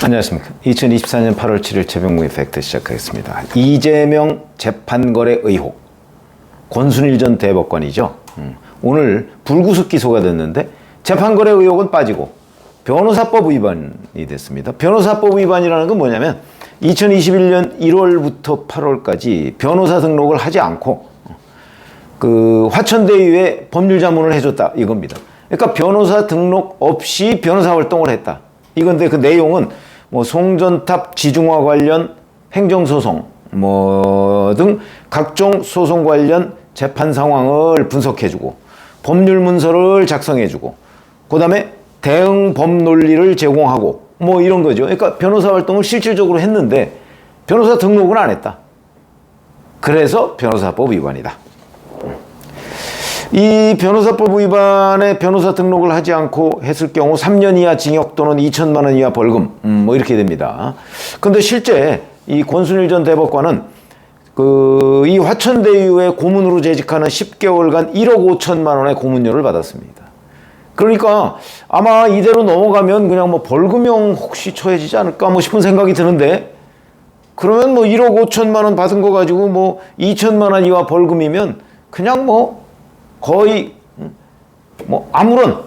안녕하십니까. 2024년 8월 7일 최병무의 팩트 시작하겠습니다. 이재명 재판거래 의혹. 권순일 전 대법관이죠. 오늘 불구속 기소가 됐는데 재판거래 의혹은 빠지고 변호사법 위반이 됐습니다. 변호사법 위반이라는 건 뭐냐면 2021년 1월부터 8월까지 변호사 등록을 하지 않고 그 화천대유에 법률 자문을 해줬다 이겁니다. 그러니까 변호사 등록 없이 변호사 활동을 했다 이건데, 그 내용은 뭐 송전탑 지중화 관련 행정소송 등 각종 소송 관련 재판 상황을 분석해주고 법률 문서를 작성해주고 그 다음에 대응 법논리를 제공하고 이런 거죠. 그러니까 변호사 활동을 실질적으로 했는데 변호사 등록은 안 했다. 그래서 변호사법 위반이다. 이 변호사법 위반에 변호사 등록을 하지 않고 했을 경우 3년 이하 징역 또는 2천만 원 이하 벌금 이렇게 됩니다. 근데 실제 이 권순일 전 대법관은 이 화천대유에 고문으로 재직하는 10개월간 1억 5천만 원의 고문료를 받았습니다. 그러니까 아마 이대로 넘어가면 그냥 벌금형 혹시 처해지지 않을까 싶은 생각이 드는데, 그러면 1억 5천만 원 받은 거 가지고 2천만 원 이하 벌금이면 그냥 거의 아무런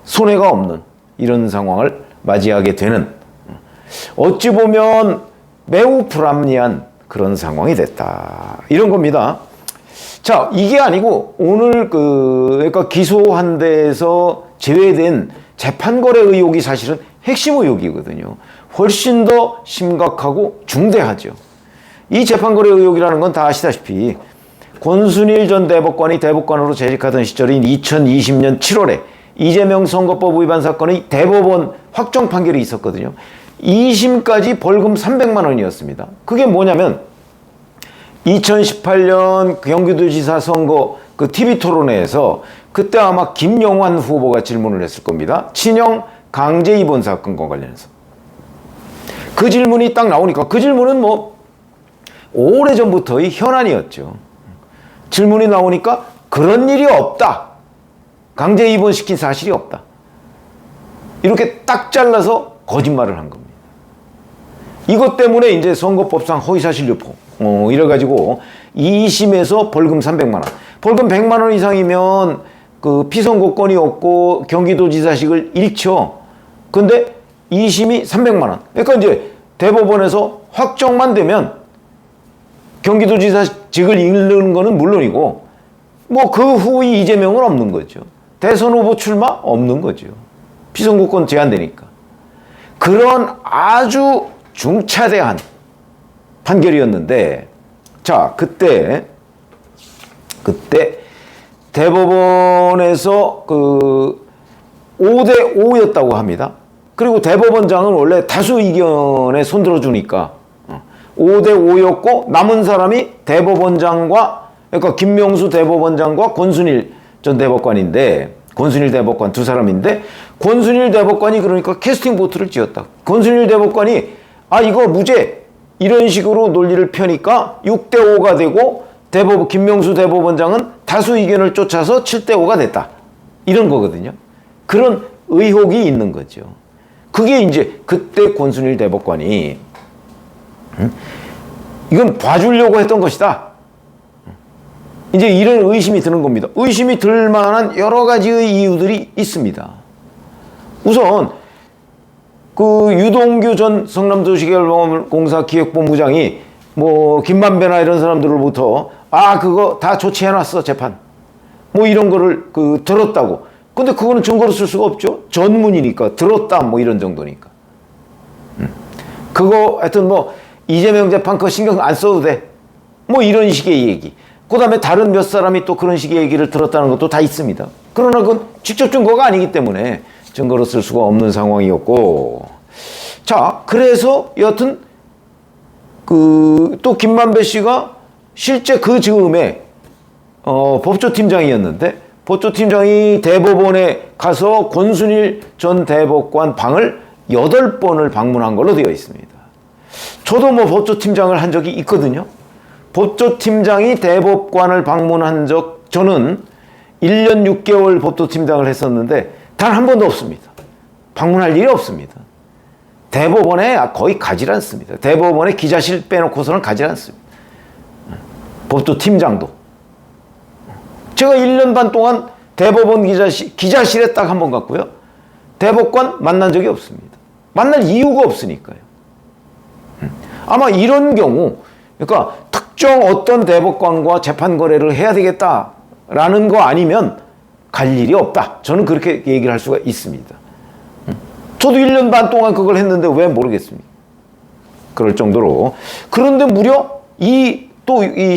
손해가 없는 이런 상황을 맞이하게 되는, 어찌 보면 매우 불합리한 그런 상황이 됐다 이런 겁니다. 자, 이게 아니고 오늘 그러니까 기소한 데에서 제외된 재판거래 의혹이 사실은 핵심 의혹이거든요. 훨씬 더 심각하고 중대하죠. 이 재판거래 의혹이라는 건 다 아시다시피 권순일 전 대법관이 대법관으로 재직하던 시절인 2020년 7월에 이재명 선거법 위반 사건의 대법원 확정 판결이 있었거든요. 2심까지 벌금 300만 원이었습니다. 그게 뭐냐면 2018년 경기도지사 선거 그 TV 토론회에서 그때 아마 김영환 후보가 질문을 했을 겁니다. 친형 강제 입원 사건과 관련해서. 그 질문이 딱 나오니까, 그 질문은 오래전부터의 현안이었죠. 질문이 나오니까 그런 일이 없다. 강제 입원시킨 사실이 없다. 이렇게 딱 잘라서 거짓말을 한 겁니다. 이것 때문에 이제 선거법상 허위사실 유포 이래가지고 2심에서 벌금 300만 원. 벌금 100만 원 이상이면 그 피선거권이 없고 경기도지사직을 잃죠. 근데 2심이 300만 원. 그러니까 이제 대법원에서 확정만 되면 경기도지사직을 잃는 거는 물론이고 그 후의 이재명은 없는 거죠. 대선 후보 출마 없는 거죠. 피선거권 제한되니까. 그런 아주 중차대한 판결이었는데, 자, 그때 대법원에서 5대 5였다고 합니다. 그리고 대법원장은 원래 다수 의견에 손들어 주니까 5대 5였고 남은 사람이 대법원장과, 그러니까 김명수 대법원장과 권순일 전 대법관인데, 권순일 대법관 두 사람인데, 권순일 대법관이 그러니까 캐스팅 보트를 찧었다. 권순일 대법관이 이거 무죄 이런 식으로 논리를 펴니까 6대 5가 되고 김명수 대법원장은 다수 의견을 쫓아서 7대 5가 됐다. 이런 거거든요. 그런 의혹이 있는 거죠. 그게 이제 그때 권순일 대법관이 이건 봐주려고 했던 것이다. 이제 이런 의심이 드는 겁니다. 의심이 들 만한 여러 가지의 이유들이 있습니다. 우선 유동규 전 성남도시개발공사 기획본부장이 김만배나 이런 사람들로부터 그거 다 조치해놨어 재판 이런 거를 들었다고. 근데 그거는 증거로 쓸 수가 없죠. 전문이니까 들었다 이런 정도니까. 그거 하여튼 이재명 재판 그거 신경 안 써도 돼 이런 식의 얘기. 그 다음에 다른 몇 사람이 또 그런 식의 얘기를 들었다는 것도 다 있습니다. 그러나 그건 직접 증거가 아니기 때문에 증거로 쓸 수가 없는 상황이었고, 자, 그래서 여하튼 또 김만배 씨가 실제 그 즈음에 법조팀장이었는데, 법조팀장이 대법원에 가서 권순일 전 대법관 방을 8번을 방문한 걸로 되어 있습니다. 저도 법조팀장을 한 적이 있거든요. 법조팀장이 대법관을 방문한 적, 저는 1년 6개월 법도팀장을 했었는데 단 한 번도 없습니다. 방문할 일이 없습니다. 대법원에 거의 가지 않습니다. 대법원에 기자실 빼놓고서는 가지 않습니다. 법도팀장도. 제가 1년 반 동안 대법원 기자실에 딱 한 번 갔고요. 대법관 만난 적이 없습니다. 만날 이유가 없으니까요. 아마 이런 경우, 그러니까 특정 어떤 대법관과 재판 거래를 해야 되겠다라는 거 아니면 갈 일이 없다. 저는 그렇게 얘기를 할 수가 있습니다. 저도 1년 반 동안 그걸 했는데 왜 모르겠습니까? 그럴 정도로. 그런데 무려 이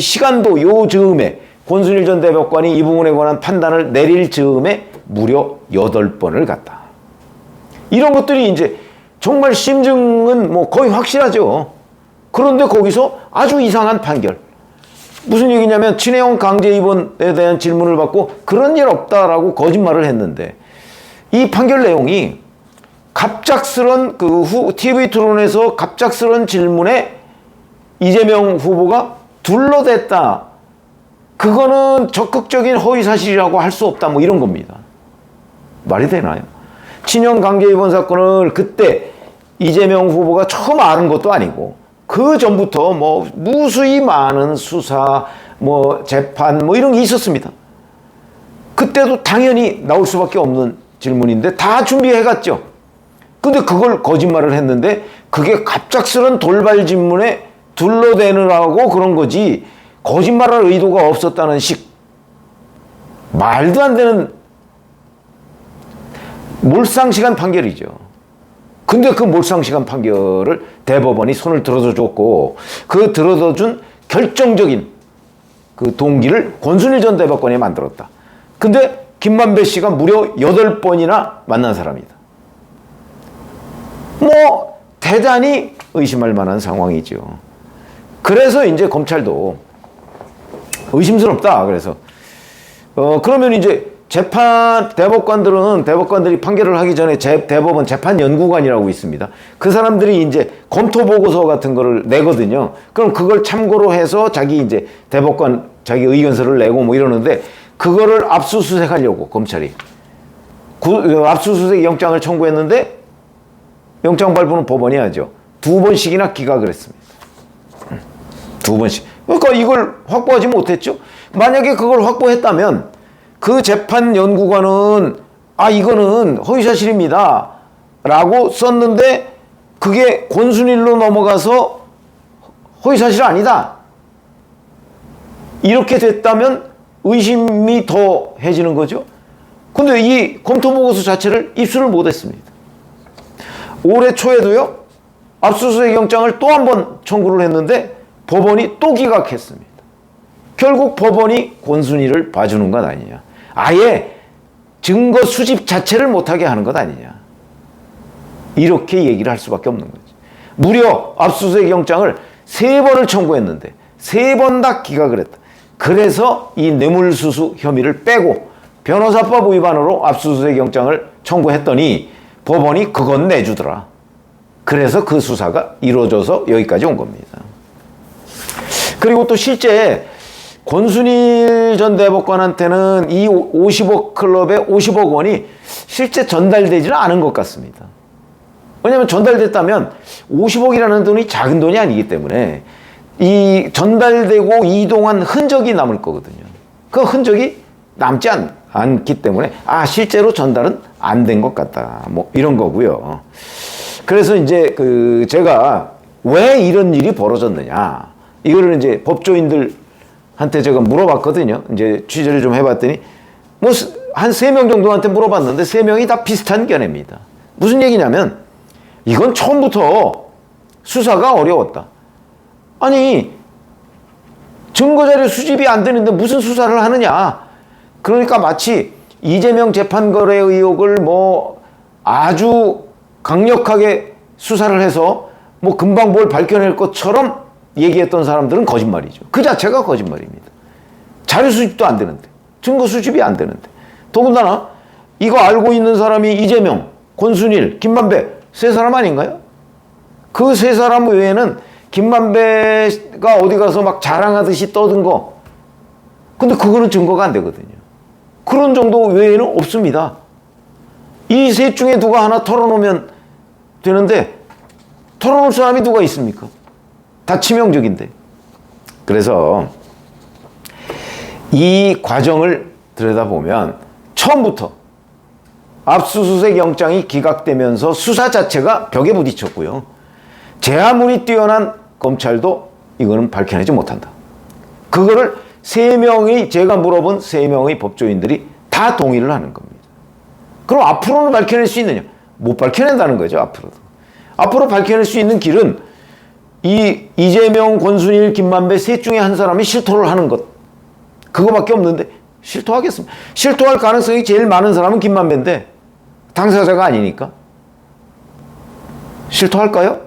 시간도 요 즈음에 권순일 전 대법관이 이 부분에 관한 판단을 내릴 즈음에 무려 8번을 갔다. 이런 것들이 이제 정말 심증은 뭐 거의 확실하죠. 그런데 거기서 아주 이상한 판결. 무슨 얘기냐면 친해형 강제 입원에 대한 질문을 받고 그런 일 없다라고 거짓말을 했는데 이 판결 내용이 갑작스런 TV 토론에서 갑작스런 질문에 이재명 후보가 둘러댔다. 그거는 적극적인 허위사실이라고 할 수 없다. 뭐 이런 겁니다. 말이 되나요? 친형 강제 입원 사건을 그때 이재명 후보가 처음 아는 것도 아니고 그 전부터 뭐 무수히 많은 수사, 뭐 재판 뭐 이런 게 있었습니다. 그때도 당연히 나올 수밖에 없는 질문인데 다 준비해 갔죠. 근데 그걸 거짓말을 했는데 그게 갑작스런 돌발 질문에 둘러대느라고 그런 거지 거짓말할 의도가 없었다는 식. 말도 안 되는 몰상식한 판결이죠. 근데 그 몰상식한 판결을 대법원이 손을 들어서 줬고 그 들어서 준 결정적인 그 동기를 권순일 전 대법관이 만들었다. 근데 김만배 씨가 무려 8번이나 만난 사람이다. 뭐 대단히 의심할 만한 상황이죠. 그래서 이제 검찰도 의심스럽다. 그래서 그러면 이제 대법관들이 판결을 하기 전에 대법원 재판연구관이라고 있습니다. 그 사람들이 이제 검토 보고서 같은 거를 내거든요. 그럼 그걸 참고로 해서 자기 의견서를 내고 뭐 이러는데 그거를 압수수색하려고 검찰이 압수수색 영장을 청구했는데 영장 발부는 법원이 하죠. 2번씩이나 기각을 했습니다. 2번씩. 그러니까 이걸 확보하지 못했죠. 만약에 그걸 확보했다면 그 재판연구관은 이거는 허위사실입니다 라고 썼는데 그게 권순일로 넘어가서 허위사실 아니다 이렇게 됐다면 의심이 더 해지는 거죠. 근데 이 검토보고서 자체를 입수를 못했습니다. 올해 초에도요 압수수색 영장을 또 한 번 청구를 했는데 법원이 또 기각했습니다. 결국 법원이 권순일을 봐주는 것 아니냐. 아예 증거 수집 자체를 못하게 하는 것 아니냐. 이렇게 얘기를 할 수밖에 없는 거지. 무려 압수수색 영장을 3번을 청구했는데 3번 다 기각을 했다. 그래서 이 뇌물수수 혐의를 빼고 변호사법 위반으로 압수수색 영장을 청구했더니 법원이 그건 내주더라. 그래서 그 수사가 이루어져서 여기까지 온 겁니다. 그리고 또 실제 권순일 전 대법관한테는 이 50억 클럽의 50억 원이 실제 전달되지는 않은 것 같습니다. 왜냐하면 전달됐다면 50억이라는 돈이 작은 돈이 아니기 때문에 이 전달되고 이동한 흔적이 남을 거거든요. 그 흔적이 남지 않기 때문에 실제로 전달은 안 된 것 같다. 뭐 이런 거고요. 그래서 이제 제가 왜 이런 일이 벌어졌느냐. 이거를 이제 법조인들한테 제가 물어봤거든요. 이제 취재를 좀 해봤더니 뭐 한 3명 정도한테 물어봤는데 3명이 다 비슷한 견해입니다. 무슨 얘기냐면 이건 처음부터 수사가 어려웠다. 아니 증거자료 수집이 안 되는데 무슨 수사를 하느냐. 그러니까 마치 이재명 재판거래 의혹을 뭐 아주 강력하게 수사를 해서 뭐 금방 뭘 밝혀낼 것처럼 얘기했던 사람들은 거짓말이죠. 그 자체가 거짓말입니다. 자료 수집도 안 되는데, 증거 수집이 안 되는데. 더군다나 이거 알고 있는 사람이 이재명, 권순일, 김만배 3사람 아닌가요? 그 3사람 외에는 김만배가 어디 가서 막 자랑하듯이 떠든 거. 근데 그거는 증거가 안 되거든요. 그런 정도 외에는 없습니다. 이 셋 중에 누가 하나 털어놓으면 되는데 털어놓을 사람이 누가 있습니까? 다 치명적인데. 그래서 이 과정을 들여다보면 처음부터 압수수색 영장이 기각되면서 수사 자체가 벽에 부딪혔고요. 제아문이 뛰어난 검찰도 이거는 밝혀내지 못한다. 그거를 제가 물어본 3명의 법조인들이 다 동의를 하는 겁니다. 그럼 앞으로는 밝혀낼 수 있느냐? 못 밝혀낸다는 거죠, 앞으로도. 앞으로 밝혀낼 수 있는 길은 이재명, 권순일, 김만배 셋 중에 한 사람이 실토를 하는 것. 그거밖에 없는데 실토하겠습니다. 실토할 가능성이 제일 많은 사람은 김만배인데 당사자가 아니니까. 실토할까요?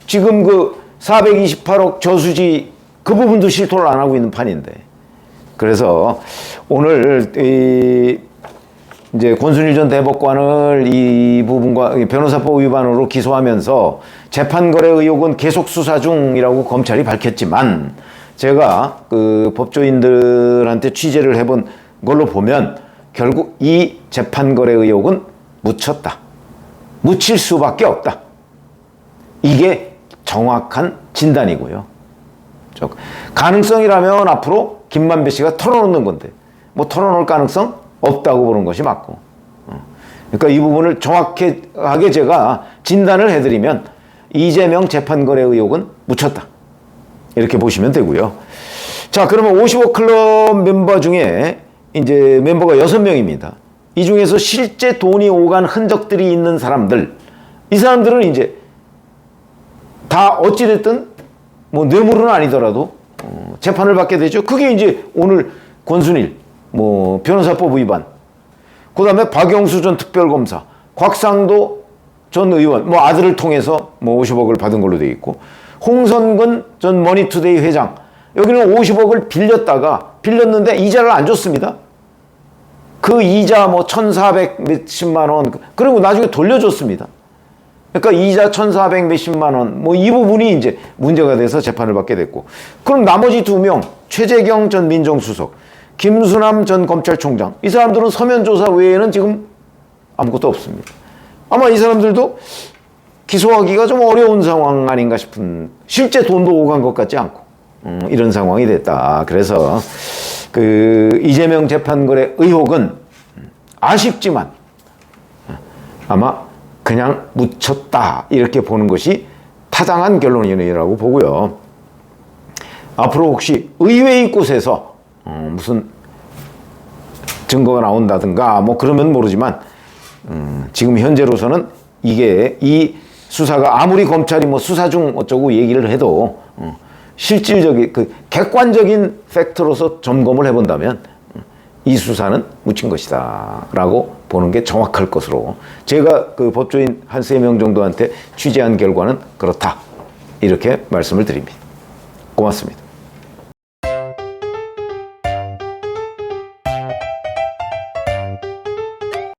지금 그 428억 저수지 그 부분도 실토를 안 하고 있는 판인데. 그래서 오늘 이제 권순일 전 대법관을 이 부분과 변호사법 위반으로 기소하면서 재판거래 의혹은 계속 수사 중이라고 검찰이 밝혔지만 제가 그 법조인들한테 취재를 해본 걸로 보면 결국 이 재판거래 의혹은 묻혔다. 묻힐 수밖에 없다. 이게 정확한 진단이고요. 가능성이라면 앞으로 김만배 씨가 털어놓는 건데 뭐 털어놓을 가능성 없다고 보는 것이 맞고. 그러니까 이 부분을 정확하게 제가 진단을 해드리면 이재명 재판거래 의혹은 묻혔다. 이렇게 보시면 되고요. 자, 그러면 55클럽 멤버 중에 이제 멤버가 6명입니다. 이 중에서 실제 돈이 오간 흔적들이 있는 사람들, 이 사람들은 이제 다 어찌됐든 뭐 뇌물은 아니더라도 재판을 받게 되죠. 그게 이제 오늘 권순일, 뭐 변호사법 위반, 그 다음에 박영수 전 특별검사, 곽상도 전 의원, 뭐 아들을 통해서 뭐 50억을 받은 걸로 되어 있고, 홍선근 전 머니투데이 회장, 여기는 50억을 빌렸는데 이자를 안 줬습니다. 그 이자 뭐 1,400 몇십만 원, 그리고 나중에 돌려줬습니다. 그러니까 이자 1,400 몇십만 원, 뭐 이 부분이 이제 문제가 돼서 재판을 받게 됐고, 그럼 나머지 2명, 최재경 전 민정수석, 김수남 전 검찰총장, 이 사람들은 서면 조사 외에는 지금 아무것도 없습니다. 아마 이 사람들도 기소하기가 좀 어려운 상황 아닌가 싶은, 실제 돈도 오간 것 같지 않고 이런 상황이 됐다. 그래서 그 이재명 재판거래 의혹은 아쉽지만 아마 그냥 묻혔다 이렇게 보는 것이 타당한 결론이라고 보고요. 앞으로 혹시 의외의 곳에서 무슨 증거가 나온다든가 뭐 그러면 모르지만 지금 현재로서는 이게 이 수사가 아무리 검찰이 뭐 수사 중 어쩌고 얘기를 해도 실질적인 그 객관적인 팩트로서 점검을 해본다면 이 수사는 묻힌 것이다 라고 보는 게 정확할 것으로, 제가 그 법조인 한 3명 정도한테 취재한 결과는 그렇다 이렇게 말씀을 드립니다. 고맙습니다.